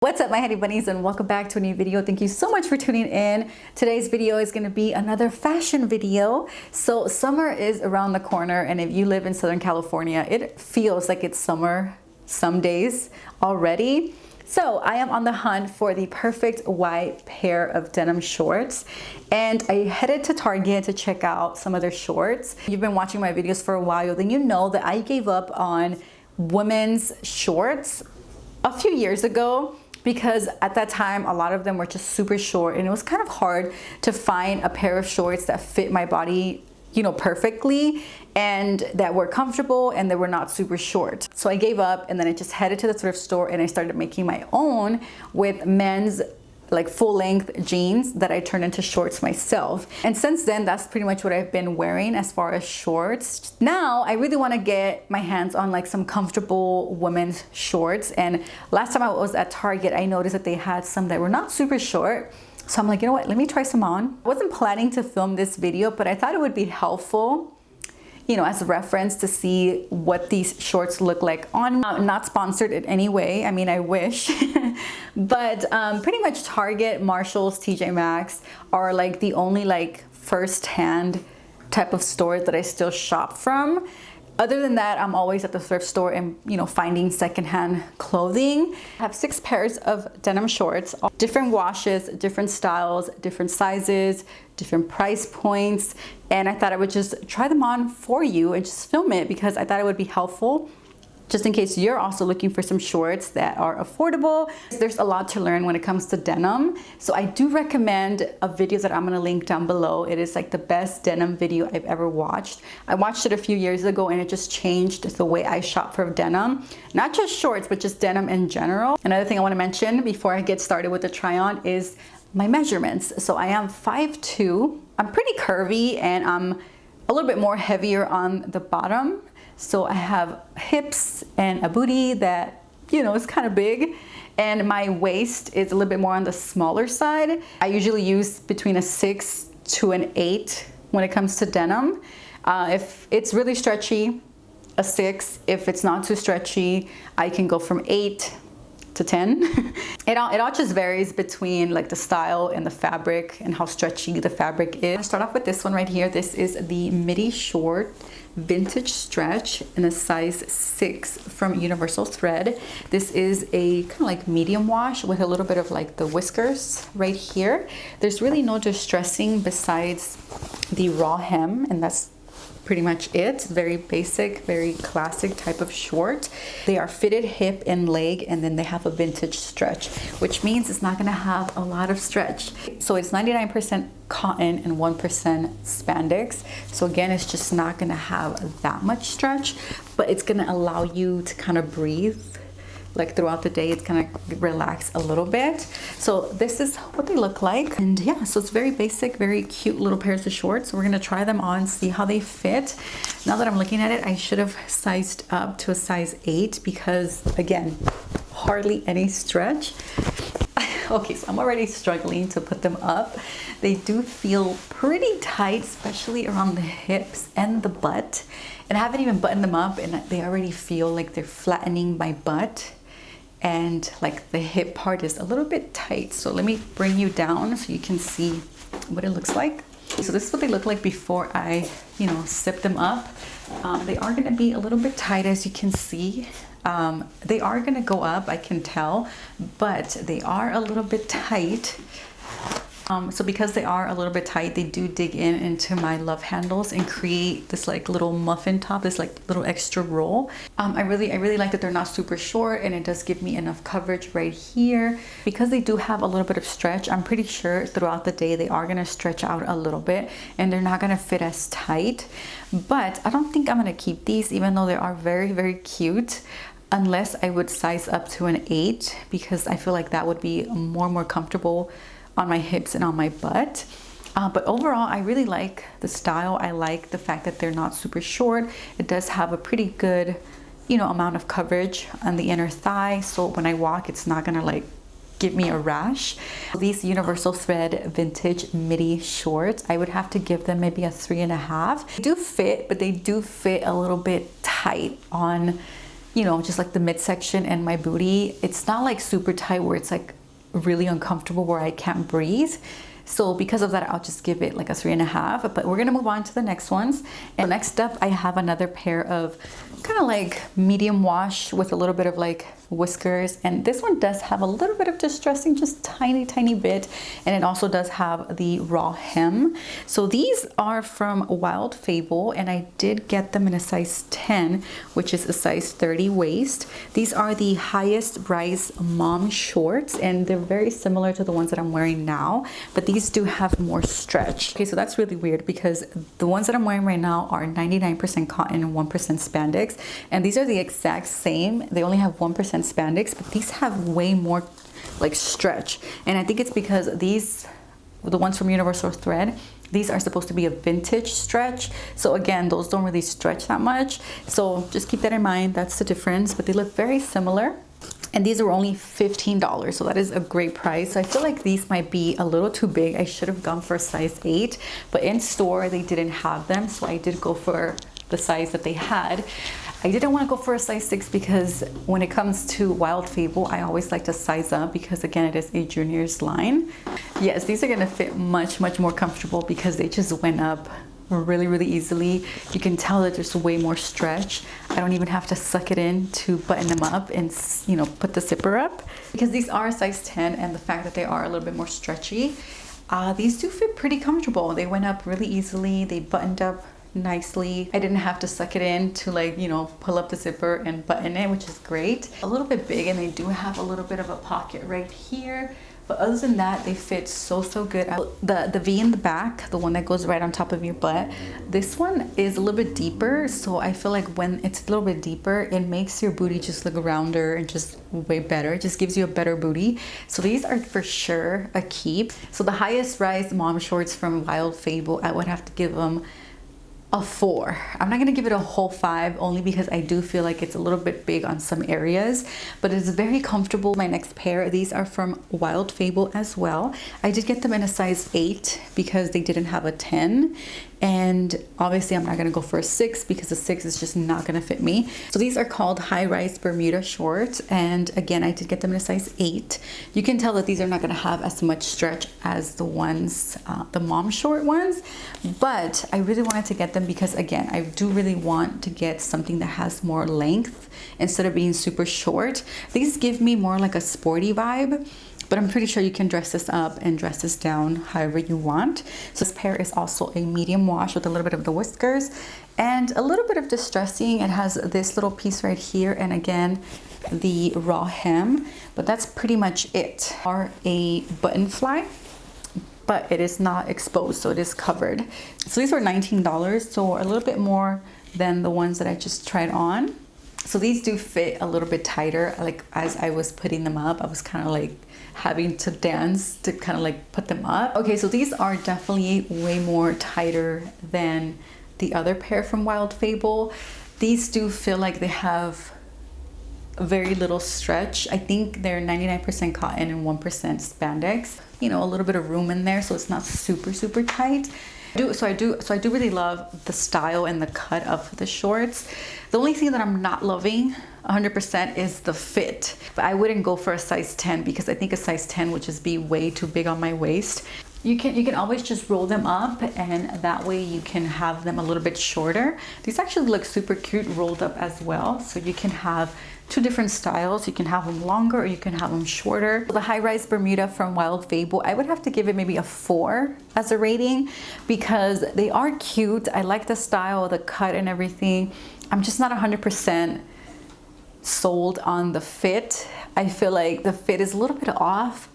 What's up, my honey bunnies, and welcome back to a new video. Thank you so much for tuning in. Today's video is going to be another fashion video. So summer is around the corner, and if you live in Southern California, it feels like it's summer some days already. So I am on the hunt for the perfect white pair of denim shorts, and I headed to Target to check out some of their shorts. If you've been watching my videos for a while, then you know that I gave up on women's shorts a few years ago, because at that time a lot of them were just super short and it was kind of hard to find a pair of shorts that fit my body, you know, perfectly and that were comfortable and they were not super short. So I gave up, and then I just headed to the thrift store and I started making my own with men's like full-length jeans that I turned into shorts myself. And since then, that's pretty much what I've been wearing as far as shorts. Now I really want to get my hands on like some comfortable women's shorts, and last time I was at Target I noticed that they had some that were not super short. So I'm like, you know what, let me try some on. I wasn't planning to film this video, but I thought it would be helpful, you know, as a reference to see what these shorts look like on. Not sponsored in any way, I mean, I wish. But pretty much Target, Marshalls, TJ Maxx are like the only like first-hand type of stores that I still shop from. Other than that, I'm always at the thrift store and, you know, finding secondhand clothing. I have 6 pairs of denim shorts, different washes, different styles, different sizes, different price points. And I thought I would just try them on for you and just film it because I thought it would be helpful, just in case you're also looking for some shorts that are affordable. There's a lot to learn when it comes to denim. So I do recommend a video that I'm gonna link down below. It is like the best denim video I've ever watched. I watched it a few years ago and it just changed the way I shop for denim. Not just shorts, but just denim in general. Another thing I wanna mention before I get started with the try on is my measurements. So I am 5'2". I'm pretty curvy and I'm a little bit more heavier on the bottom. So I have hips and a booty that, you know, is kind of big, and my waist is a little bit more on the smaller side. I usually use between a 6 to an 8 when it comes to denim. If it's really stretchy, a 6. If it's not too stretchy, I can go from 8 to 10. It all just varies between like the style and the fabric and how stretchy the fabric is. I'll start off with this one right here. This is the midi short vintage stretch in a size 6 from Universal Thread. This is a kind of like medium wash with a little bit of like the whiskers right here. There's really no distressing besides the raw hem, and that's pretty much it. Very basic, very classic type of short. They are fitted hip and leg, and then they have a vintage stretch, which means it's not gonna have a lot of stretch. So it's 99% cotton and 1% spandex. So again, it's just not gonna have that much stretch, but it's gonna allow you to kind of breathe. Like throughout the day, it's gonna relax a little bit. So this is what they look like. And yeah, so it's very basic, very cute little pairs of shorts. We're gonna try them on, see how they fit. Now that I'm looking at it, I should have sized up to a size 8 because again, hardly any stretch. Okay, so I'm already struggling to put them up. They do feel pretty tight, especially around the hips and the butt. And I haven't even buttoned them up and they already feel like they're flattening my butt. And like the hip part is a little bit tight. So let me bring you down so you can see what it looks like. So this is what they look like before I, you know, zip them up. They are gonna be a little bit tight, as you can see. They are gonna go up, I can tell, but they are a little bit tight. So because they are a little bit tight, they do dig in into my love handles and create this like little muffin top, this like little extra roll. I really like that they're not super short, and it does give me enough coverage right here. Because they do have a little bit of stretch, I'm pretty sure throughout the day they are gonna stretch out a little bit and they're not gonna fit as tight. But I don't think I'm gonna keep these, even though they are very, very cute, unless I would size up to an 8, because I feel like that would be more comfortable on my hips and on my butt. But overall, I really like the style. I like the fact that they're not super short. It does have a pretty good, you know, amount of coverage on the inner thigh. So when I walk, it's not gonna like give me a rash. These Universal Thread vintage midi shorts, I would have to give them maybe a 3.5. They do fit, but they do fit a little bit tight on you know, just like the midsection and my booty. It's not like super tight where it's like really uncomfortable where I can't breathe. So because of that, I'll just give it like a 3.5, but we're gonna move on to the next ones. And next up, I have another pair of kind of like medium wash with a little bit of like whiskers. And this one does have a little bit of distressing, just tiny bit. And it also does have the raw hem. So these are from Wild Fable, and I did get them in a size 10, which is a size 30 waist. These are the Highest Rise Mom shorts, and they're very similar to the ones that I'm wearing now, but these do have more stretch. Okay, so that's really weird because the ones that I'm wearing right now are 99% cotton and 1% spandex, and these are the exact same. They only have 1% spandex, but these have way more like stretch. And I think it's because these, the ones from Universal Thread, these are supposed to be a vintage stretch. So again, those don't really stretch that much. So just keep that in mind. That's the difference, but they look very similar. And these are only $15, so that is a great price. So I feel like these might be a little too big. I should have gone for a size 8, but in store they didn't have them, so I did go for the size that they had. I didn't want to go for a size 6 because when it comes to Wild Fable, I always like to size up because again, it is a juniors line. Yes, these are going to fit much more comfortable because they just went up really easily. You can tell that there's way more stretch. I don't even have to suck it in to button them up and, you know, put the zipper up because these are size 10, and the fact that they are a little bit more stretchy, these do fit pretty comfortable. They went up really easily. They buttoned up nicely. I didn't have to suck it in to, like, you know, pull up the zipper and button it, which is great. A little bit big, and they do have a little bit of a pocket right here. But other than that, they fit so good. The V in the back, the one that goes right on top of your butt, this one is a little bit deeper. So I feel like when it's a little bit deeper, it makes your booty just look rounder and just way better. It just gives you a better booty. So these are for sure a keep. So the Highest Rise Mom shorts from Wild Fable, I would have to give them a 4. I'm not gonna give it a whole 5 only because I do feel like it's a little bit big on some areas, but it's very comfortable. My next pair, these are from Wild Fable as well. I did get them in a size 8 because they didn't have a 10. And obviously I'm not gonna go for a 6 because a 6 is just not gonna fit me. So these are called High-Rise Bermuda shorts. And again, I did get them in a size 8. You can tell that these are not gonna have as much stretch as the ones, the mom short ones. But I really wanted to get them because again, I do really want to get something that has more length instead of being super short. These give me more like a sporty vibe. But I'm pretty sure you can dress this up and dress this down however you want. So this pair is also a medium wash with a little bit of the whiskers and a little bit of distressing. It has this little piece right here, and again, the raw hem, but that's pretty much it. Are a button fly, but it is not exposed, so it is covered. So these were $19, so a little bit more than the ones that I just tried on. So these do fit a little bit tighter. Like as I was putting them up, I was kind of like having to dance to kind of like put them up. Okay, so these are definitely way more tighter than the other pair from Wild Fable. These do feel like they have very little stretch. I think they're 99% cotton and 1% spandex. You know, a little bit of room in there, so it's not super tight. So I do really love the style and the cut of the shorts. The only thing that I'm not loving 100% is the fit. But I wouldn't go for a size 10 because I think a size 10 would just be way too big on my waist. You can always just roll them up, and that way you can have them a little bit shorter. These actually look super cute rolled up as well. So you can have 2 different styles. You can have them longer or you can have them shorter. The High-Rise Bermuda from Wild Fable, I would have to give it maybe a 4 as a rating because they are cute. I like the style, the cut and everything. I'm just not 100% sold on the fit. I feel like the fit is a little bit off.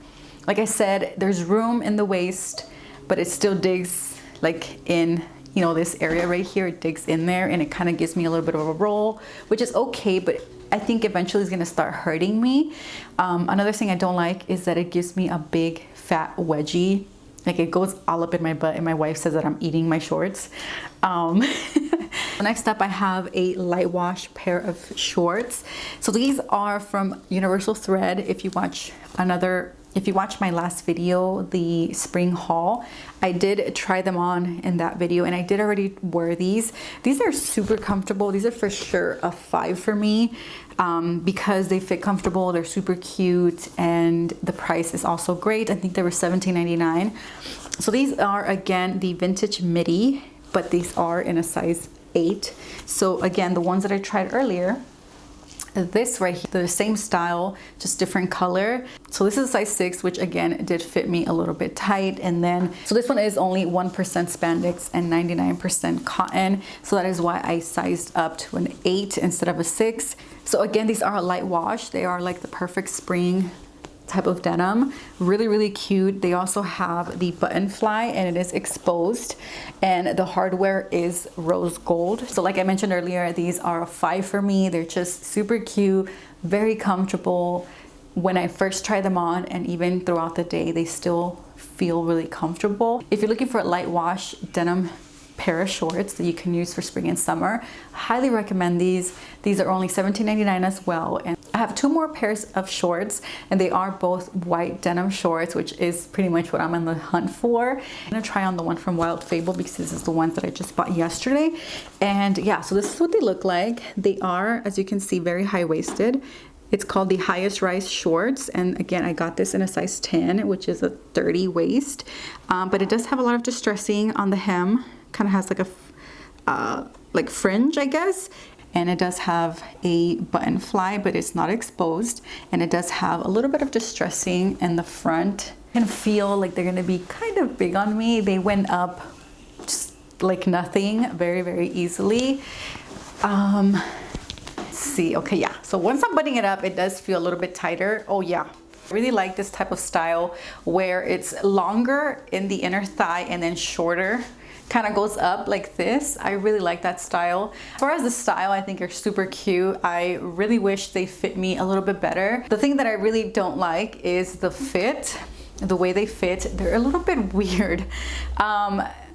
Like I said, there's room in the waist, but it still digs like in, you know, this area right here. It digs in there and it kind of gives me a little bit of a roll, which is okay, but I think eventually it's gonna start hurting me. Another thing I don't like is that it gives me a big fat wedgie. Like it goes all up in my butt, and my wife says that I'm eating my shorts. Next up, I have a light wash pair of shorts. So these are from Universal Thread. If you watch another If you watch my last video, the spring haul, I did try them on in that video, and I did already wear these. These are super comfortable. These are for sure a 5 for me because they fit comfortable, they're super cute, and the price is also great. I think they were $17.99. So these are, again, the vintage midi, but these are in a size 8. So again, the ones that I tried earlier, this right here, the same style, just different color. So this is a size 6, which again did fit me a little bit tight. And then, so this one is only 1% spandex and 99% cotton. So that is why I sized up to an 8 instead of a 6. So again, these are a light wash. They are like the perfect spring type of denim. Really, really cute. They also have the button fly, and it is exposed, and the hardware is rose gold. So like I mentioned earlier, these are a 5 for me. They're just super cute, very comfortable. When I first tried them on, and even throughout the day, they still feel really comfortable. If you're looking for a light wash denim pair of shorts that you can use for spring and summer, highly recommend these. These are only $17.99 as well. And I have 2 more pairs of shorts, and they are both white denim shorts, which is pretty much what I'm on the hunt for. I'm gonna try on the one from Wild Fable because this is the ones that I just bought yesterday. And yeah, so this is what they look like. They are, as you can see, very high-waisted. It's called the Highest Rise shorts, and again, I got this in a size 10, which is a 30 waist, but it does have a lot of distressing on the hem. Kind of has like a like fringe, I guess, and it does have a button fly, but it's not exposed, and it does have a little bit of distressing in the front. I can feel like they're gonna be kind of big on me. They went up just like nothing, very, very easily. Let's see, okay, yeah, so once I'm buttoning it up, it does feel a little bit tighter. Oh yeah, I really like this type of style where it's longer in the inner thigh and then shorter, kind of goes up like this. I really like that style. As far as the style, I think are super cute. I really wish they fit me a little bit better. The thing that I really don't like is the fit, the way they fit. They're a little bit weird.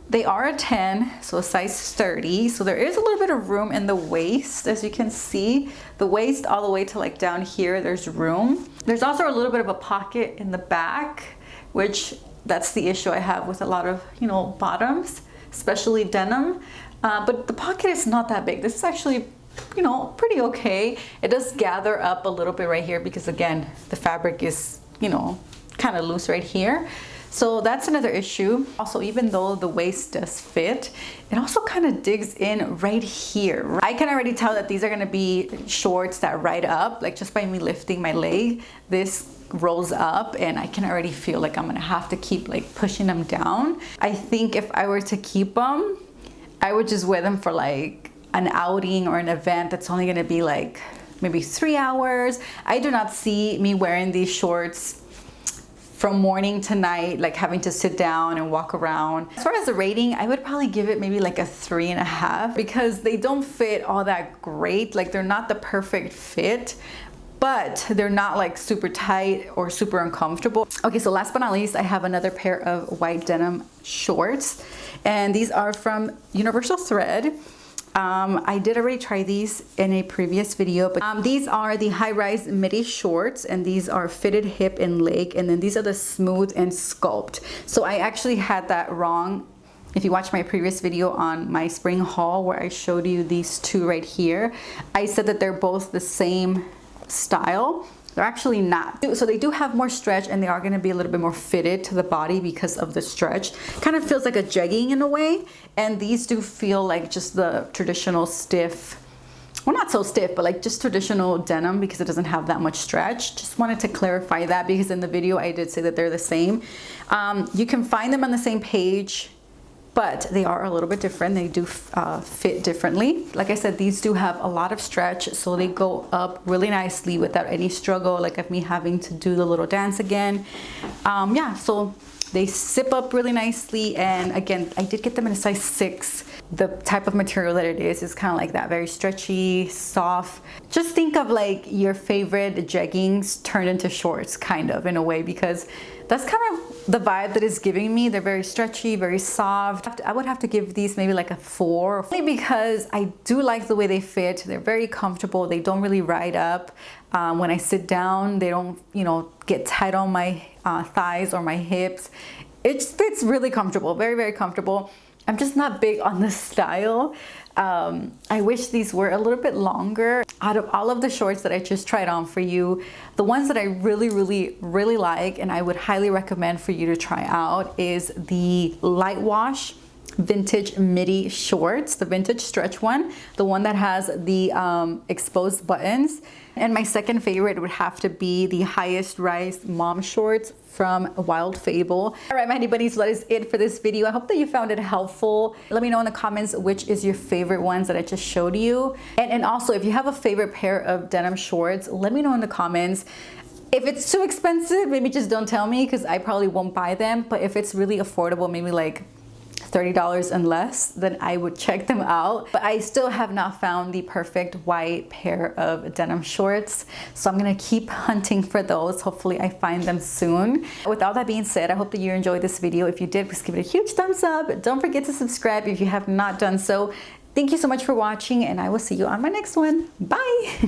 They are a 10, so a size 30. So there is a little bit of room in the waist, as you can see. The waist all the way to like down here, there's room. There's also a little bit of a pocket in the back, which that's the issue I have with a lot of, you know, bottoms, especially denim, but the pocket is not that big. This is actually, you know, pretty okay. It does gather up a little bit right here because again, the fabric is, you know, kind of loose right here. So that's another issue. Also, even though the waist does fit, it also kind of digs in right here. I can already tell that these are gonna be shorts that ride up, like just by me lifting my leg, this rolls up, and I can already feel like I'm gonna have to keep like pushing them down. I think if I were to keep them, I would just wear them for like an outing or an event that's only gonna be like maybe 3 hours. I do not see me wearing these shorts from morning to night, like having to sit down and walk around. As far as the rating, I would probably give it maybe like a 3.5 because they don't fit all that great. Like they're not the perfect fit, but they're not like super tight or super uncomfortable. Okay, so last but not least, I have another pair of white denim shorts, and these are from Universal Thread. I did already try these in a previous video, but these are the high-rise midi shorts, and these are fitted hip and leg, and then these are the smooth and sculpt. So I actually had that wrong. If you watch my previous video on my spring haul where I showed you these 2 right here, I said that they're both the same style. They're actually not. So they do have more stretch, and they are going to be a little bit more fitted to the body because of the stretch. Kind of feels like a jegging in a way, and these do feel like just the traditional stiff, well, not so stiff, but like just traditional denim because it doesn't have that much stretch. Just wanted to clarify that because in the video I did say that they're the same. You can find them on the same page, but they are a little bit different. They do fit differently. Like I said, these do have a lot of stretch, so they go up really nicely without any struggle, like of me having to do the little dance again. Yeah, so they zip up really nicely, and again, I did get them in a size 6. the type of material that it is kind of like that, very stretchy, soft. Just think of like your favorite jeggings turned into shorts, kind of, in a way, because that's kind of the vibe that it's giving me. They're very stretchy, very soft. I would have to give these maybe like a 4, only because I do like the way they fit. They're very comfortable. They don't really ride up. When I sit down, they don't, you know, get tight on my thighs or my hips. It fits really comfortable, very, very comfortable. I'm just not big on the style. I wish these were a little bit longer. Out of all of the shorts that I just tried on for you, the ones that I really like and I would highly recommend for you to try out is the light wash vintage midi shorts, the vintage stretch one, the one that has the exposed buttons. And my second favorite would have to be the Highest Rise Mom shorts from Wild Fable. All right, my honey bunnies, so that is it for this video. I hope that you found it helpful. Let me know in the comments which is your favorite ones that I just showed you. And also, if you have a favorite pair of denim shorts, let me know in the comments. If it's too expensive, maybe just don't tell me, because I probably won't buy them. But if it's really affordable, maybe like $30 and less, then I would check them out. But I still have not found the perfect white pair of denim shorts, so I'm gonna keep hunting for those. Hopefully I find them soon. With all that being said, I hope that you enjoyed this video. If you did, please give it a huge thumbs up. Don't forget to subscribe if you have not done so. Thank you so much for watching, and I will see you on my next one. Bye.